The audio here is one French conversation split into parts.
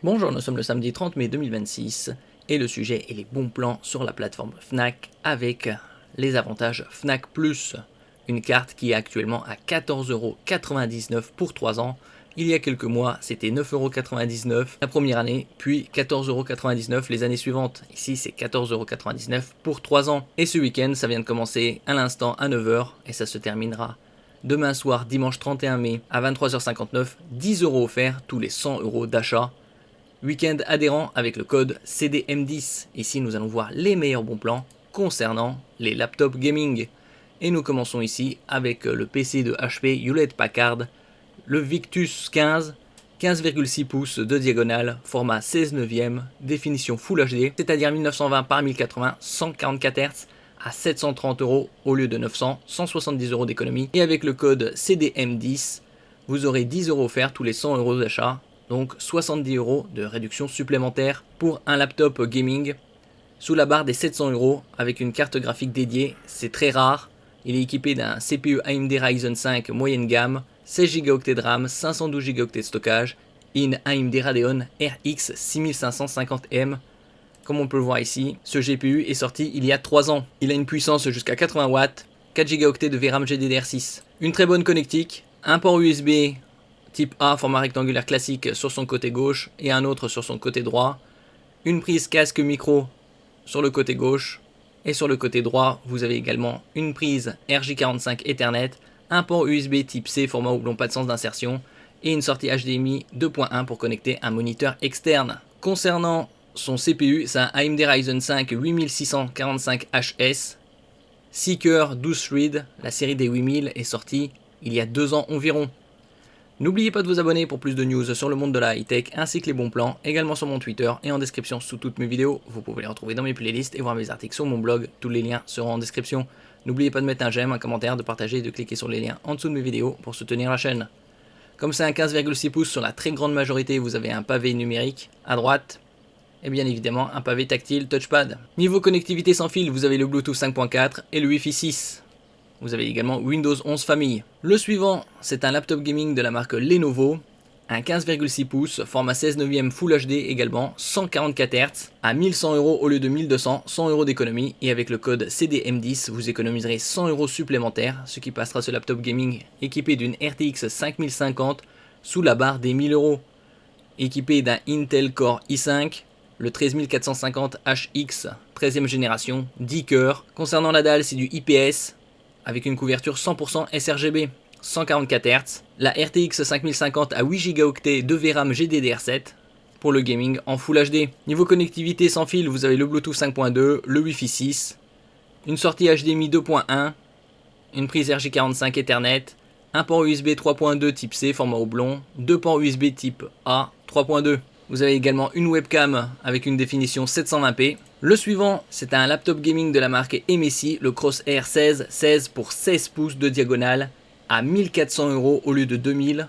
Bonjour, nous sommes le samedi 30 mai 2026 et le sujet est les bons plans sur la plateforme Fnac avec les avantages Fnac Plus, une carte qui est actuellement à 14,99€ pour 3 ans. Il y a quelques mois, c'était 9,99€ la première année, puis 14,99€ les années suivantes. Ici, c'est 14,99€ pour 3 ans. Et ce week-end, ça vient de commencer à l'instant à 9h et ça se terminera demain soir, dimanche 31 mai à 23h59. 10€ offerts tous les 100€ d'achat. Week-end adhérent avec le code CDM10. Ici, nous allons voir les meilleurs bons plans concernant les laptops gaming. Et nous commençons ici avec le PC de HP Hewlett Packard, le Victus 15, 15,6 pouces de diagonale, format 16 neuvième, définition Full HD, c'est-à-dire 1920 par 1080, 144 Hz à 730€ au lieu de 900, 170€ d'économie. Et avec le code CDM10, vous aurez 10€ offerts tous les 100€ d'achat. Donc 70€ de réduction supplémentaire pour un laptop gaming sous la barre des 700€ avec une carte graphique dédiée. C'est très rare. Il est équipé d'un CPU AMD Ryzen 5 moyenne gamme, 16Go de RAM, 512Go de stockage et une AMD Radeon RX 6550M. Comme on peut le voir ici, ce GPU est sorti il y a 3 ans. Il a une puissance jusqu'à 80 Watts, 4Go de VRAM GDDR6, une très bonne connectique, un port USB type A format rectangulaire classique sur son côté gauche et un autre sur son côté droit, une prise casque micro sur le côté gauche et sur le côté droit vous avez également une prise RJ45 Ethernet, un port USB type C format houblon pas de sens d'insertion et une sortie HDMI 2.1 pour connecter un moniteur externe. Concernant son CPU, c'est un AMD Ryzen 5 8645HS, 6 cœurs 12 threads, la série des 8000 est sortie il y a 2 ans environ. N'oubliez pas de vous abonner pour plus de news sur le monde de la high-tech ainsi que les bons plans, également sur mon Twitter et en description sous toutes mes vidéos. Vous pouvez les retrouver dans mes playlists et voir mes articles sur mon blog, tous les liens seront en description. N'oubliez pas de mettre un j'aime, un commentaire, de partager et de cliquer sur les liens en dessous de mes vidéos pour soutenir la chaîne. Comme c'est un 15,6 pouces sur la très grande majorité, vous avez un pavé numérique à droite et bien évidemment un pavé tactile touchpad. Niveau connectivité sans fil, vous avez le Bluetooth 5.4 et le Wi-Fi 6. Vous avez également Windows 11 Famille. Le suivant, c'est un laptop gaming de la marque Lenovo, un 15,6 pouces, format 16 neuvième Full HD également, 144 Hz, à 1100€ au lieu de 1200, 100€ d'économie, et avec le code CDM10, vous économiserez 100€ supplémentaires, ce qui passera ce laptop gaming équipé d'une RTX 5050 sous la barre des 1000€. Équipé d'un Intel Core i5, le 13450HX 13e génération, 10 cœurs. Concernant la dalle, c'est du IPS, avec une couverture 100% sRGB, 144 Hz, la RTX 5050 à 8Go de VRAM GDDR7 pour le gaming en Full HD. Niveau connectivité sans fil, vous avez le Bluetooth 5.2, le Wi-Fi 6, une sortie HDMI 2.1, une prise RJ45 Ethernet, un port USB 3.2 type C format oblong, deux ports USB type A 3.2. Vous avez également une webcam avec une définition 720p. Le suivant, c'est un laptop gaming de la marque MSI, le Crosshair 16 pour 16 pouces de diagonale à 1400€ au lieu de 2000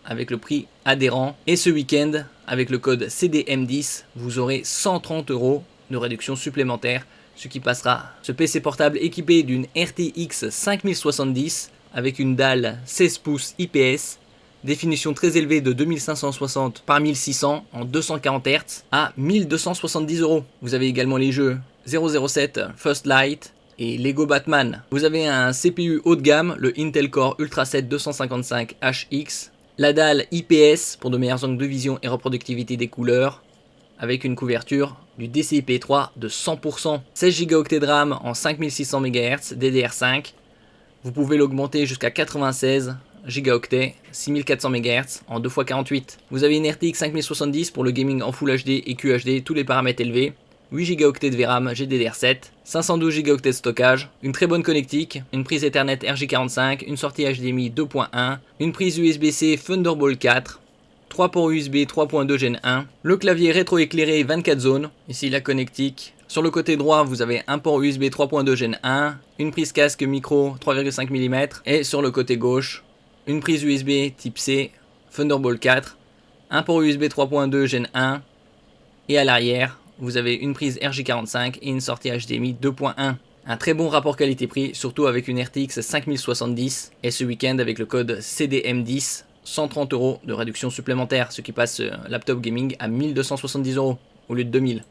avec le prix adhérent. Et ce week-end, avec le code CDM10, vous aurez 130€ de réduction supplémentaire, ce qui passera ce PC portable équipé d'une RTX 5070 avec une dalle 16 pouces IPS, définition très élevée de 2560 par 1600 en 240 Hz à 1270€. Vous avez également les jeux 007 First Light et Lego Batman. Vous avez un CPU haut de gamme, le Intel Core Ultra 7 255HX, la dalle IPS pour de meilleurs angles de vision et reproductivité des couleurs, avec une couverture du DCI-P3 de 100%, 16Go de RAM en 5600 MHz DDR5. Vous pouvez l'augmenter jusqu'à 96 Go, 6400 MHz en 2x48. Vous avez une RTX 5070 pour le gaming en Full HD et QHD, tous les paramètres élevés. 8Go de VRAM GDDR7, 512Go de stockage, une très bonne connectique, une prise Ethernet RJ45, une sortie HDMI 2.1, une prise USB-C Thunderbolt 4, 3 ports USB 3.2 Gen 1, le clavier rétroéclairé 24 zones, ici la connectique. Sur le côté droit, vous avez un port USB 3.2 Gen 1, une prise casque micro 3,5 mm, et sur le côté gauche, une prise USB type C Thunderbolt 4, un port USB 3.2 Gen 1, et à l'arrière, vous avez une prise RJ45 et une sortie HDMI 2.1. Un très bon rapport qualité-prix, surtout avec une RTX 5070, et ce week-end avec le code CDM10, 130 € de réduction supplémentaire, ce qui passe laptop gaming à 1270 € au lieu de 2000.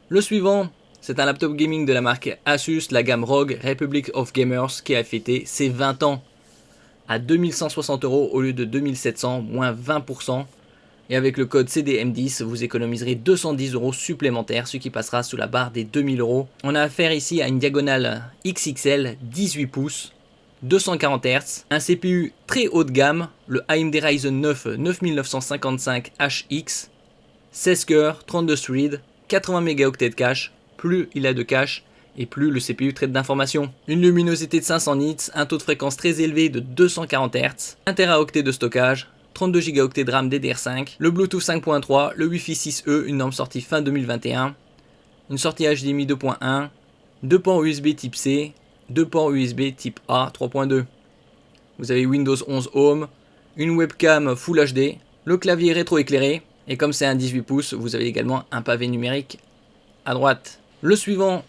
Le suivant, c'est un laptop gaming de la marque Asus, la gamme ROG Republic of Gamers, qui a fêté ses 20 ans à 2160 € au lieu de 2700, moins 20%. Et avec le code CDM10, vous économiserez 210 € supplémentaires, ce qui passera sous la barre des 2000 €. On a affaire ici à une diagonale XXL 18 pouces, 240 Hz, un CPU très haut de gamme, le AMD Ryzen 9 9955HX, 16 cœurs, 32 threads, 80 mégaoctets de cache. Plus il a de cache et plus le CPU traite d'informations. Une luminosité de 500 nits, un taux de fréquence très élevé de 240 Hz, 1 Teraoctet de stockage, 32 Go de RAM DDR5, le Bluetooth 5.3, le Wi-Fi 6E, une norme sortie fin 2021, une sortie HDMI 2.1, 2 ports USB type C, 2 ports USB type A 3.2. Vous avez Windows 11 Home, une webcam Full HD, le clavier rétroéclairé, et comme c'est un 18 pouces, vous avez également un pavé numérique à droite. Le suivant,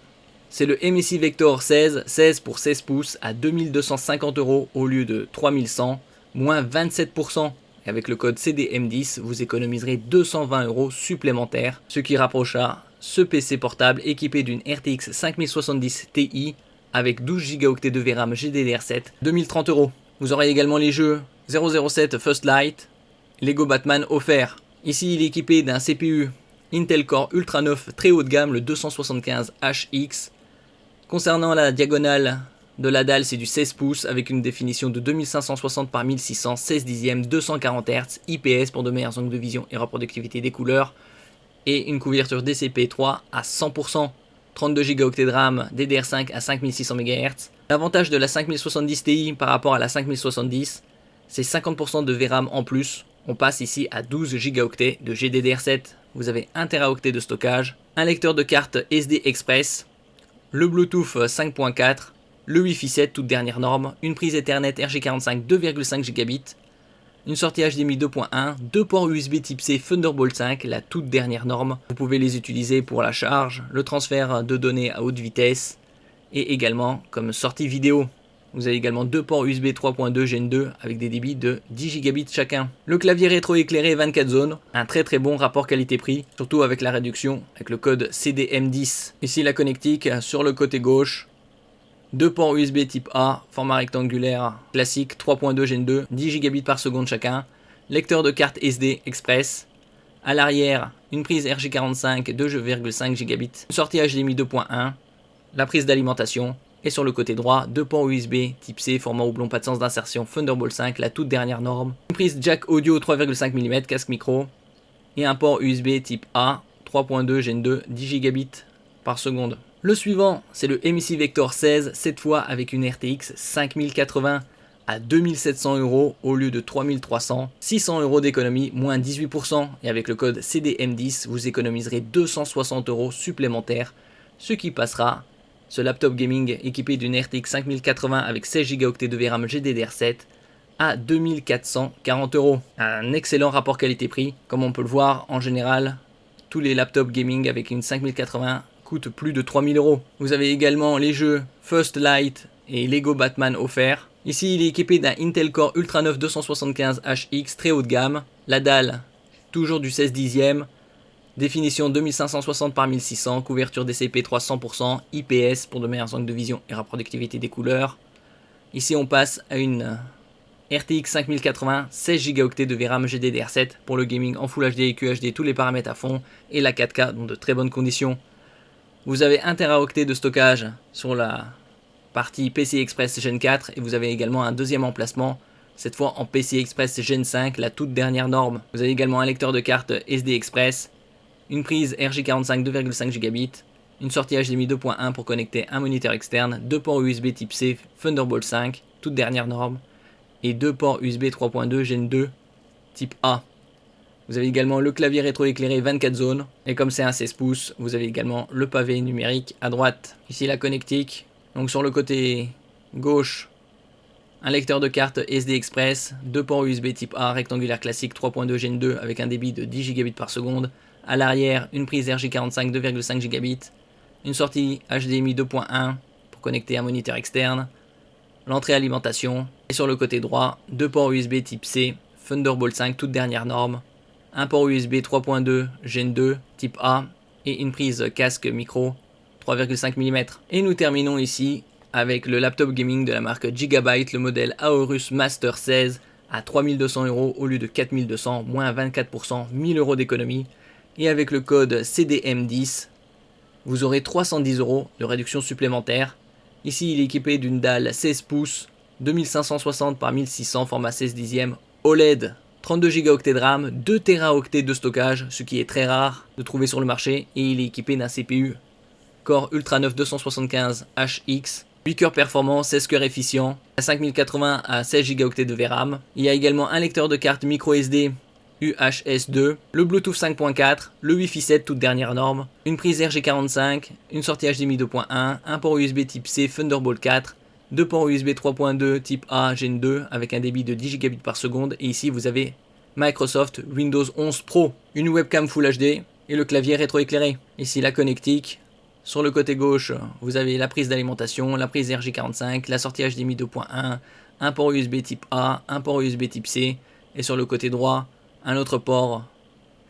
c'est le MSI Vector 16 pour 16 pouces à 2250 € au lieu de 3100, moins 27%. Et avec le code CDM10, vous économiserez 220 € supplémentaires, ce qui rapprochera ce PC portable équipé d'une RTX 5070 Ti avec 12 Go de VRAM GDDR7, 2030 €. Vous aurez également les jeux 007 First Light, Lego Batman offert. Ici, il est équipé d'un CPU Intel Core Ultra 9 très haut de gamme, le 275HX. Concernant la diagonale de la dalle, c'est du 16 pouces avec une définition de 2560 par 1600, 16 dixièmes, 240 Hz, IPS pour de meilleurs angles de vision et reproductivité des couleurs, et une couverture DCP3 à 100%, 32 Go de RAM, DDR5 à 5600 MHz. L'avantage de la 5070 Ti par rapport à la 5070, c'est 50% de VRAM en plus. On passe ici à 12 Go de GDDR7. Vous avez 1 Teraoctet de stockage, un lecteur de carte SD Express, le Bluetooth 5.4, le Wi-Fi 7 toute dernière norme, une prise Ethernet RJ45 2,5 Gigabits, une sortie HDMI 2.1, 2 ports USB type C Thunderbolt 5, la toute dernière norme. Vous pouvez les utiliser pour la charge, le transfert de données à haute vitesse et également comme sortie vidéo. Vous avez également 2 ports USB 3.2 Gen 2 avec des débits de 10 Gigabits chacun. Le clavier rétro-éclairé 24 zones, un très bon rapport qualité-prix, surtout avec la réduction avec le code CDM10. Ici la connectique sur le côté gauche, 2 ports USB type A, format rectangulaire classique 3.2 Gen 2, 10 Gigabits par seconde chacun, lecteur de carte SD Express. À l'arrière, une prise RJ45 2,5 Gigabits, une sortie HDMI 2.1, la prise d'alimentation. Et sur le côté droit, 2 ports USB type C, format houblon, pas de sens d'insertion, Thunderbolt 5, la toute dernière norme. Une prise jack audio 3,5 mm, casque micro. Et un port USB type A, 3.2 Gen 2, 10 Gigabits par seconde. Le suivant, c'est le MSI Vector 16, cette fois avec une RTX 5080 à 2700 € au lieu de 3300, 600 € d'économie, moins 18%. Et avec le code CDM10, vous économiserez 260 € supplémentaires, ce qui passera ce laptop gaming équipé d'une RTX 5080 avec 16 Go de VRAM GDDR7 à 2440 €. Un excellent rapport qualité-prix. Comme on peut le voir, en général, tous les laptops gaming avec une 5080 coûtent plus de 3000 €. Vous avez également les jeux First Light et Lego Batman offerts. Ici, il est équipé d'un Intel Core Ultra 9 275HX très haut de gamme. La dalle, toujours du 16 dixième. Définition 2560 par 1600, couverture DCP3 100%, IPS pour de meilleurs angles de vision et reproductivité des couleurs. Ici on passe à une RTX 5080, 16 Go de VRAM GDDR7 pour le gaming en Full HD et QHD, tous les paramètres à fond, et la 4K dans de très bonnes conditions. Vous avez 1 Teraoctet de stockage sur la partie PCI Express Gen 4 et vous avez également un deuxième emplacement, cette fois en PCI Express Gen 5, la toute dernière norme. Vous avez également un lecteur de carte SD Express, une prise RJ45 2,5 Gigabits, une sortie HDMI 2.1 pour connecter un moniteur externe, 2 ports USB type C Thunderbolt 5, toute dernière norme, et 2 ports USB 3.2 Gen 2 type A. Vous avez également le clavier rétro-éclairé 24 zones, et comme c'est un 16 pouces, vous avez également le pavé numérique à droite. Ici la connectique, donc sur le côté gauche, un lecteur de carte SD Express, 2 ports USB type A rectangulaire classique 3.2 Gen 2 avec un débit de 10 Gigabits par seconde. À l'arrière, une prise RJ45 2,5 Gigabits, une sortie HDMI 2.1 pour connecter un moniteur externe, l'entrée alimentation, et sur le côté droit, 2 ports USB type C, Thunderbolt 5 toute dernière norme, un port USB 3.2 Gen 2 type A et une prise casque micro 3,5 mm. Et nous terminons ici avec le laptop gaming de la marque Gigabyte, le modèle Aorus Master 16 à 3200 € au lieu de 4200, moins 24%, 1000 € d'économie. Et avec le code CDM10, vous aurez 310 € de réduction supplémentaire. Ici, il est équipé d'une dalle 16 pouces, 2560 par 1600 format 16 dixièmes OLED, 32 Go de RAM, 2 Teraoctets de stockage, ce qui est très rare de trouver sur le marché, et il est équipé d'un CPU Core Ultra 9 275HX, 8 cœurs performants, 16 cœurs efficients, à 5080 à 16 Go de VRAM. Il y a également un lecteur de carte micro SD UHS-2, le Bluetooth 5.4, le Wi-Fi 7 toute dernière norme, une prise RG45, une sortie HDMI 2.1, un port USB type C Thunderbolt 4, deux ports USB 3.2 type A Gen 2 avec un débit de 10 Gb par seconde, et ici vous avez Microsoft Windows 11 Pro, une webcam Full HD et le clavier rétroéclairé. Ici la connectique. Sur le côté gauche, vous avez la prise d'alimentation, la prise RJ45, la sortie HDMI 2.1, un port USB type A, un port USB type C, et sur le côté droit, un autre port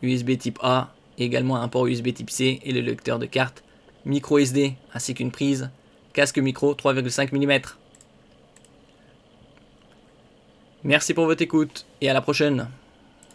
USB type A, et également un port USB type C et le lecteur de carte micro SD, ainsi qu'une prise casque micro 3,5 mm. Merci pour votre écoute et à la prochaine.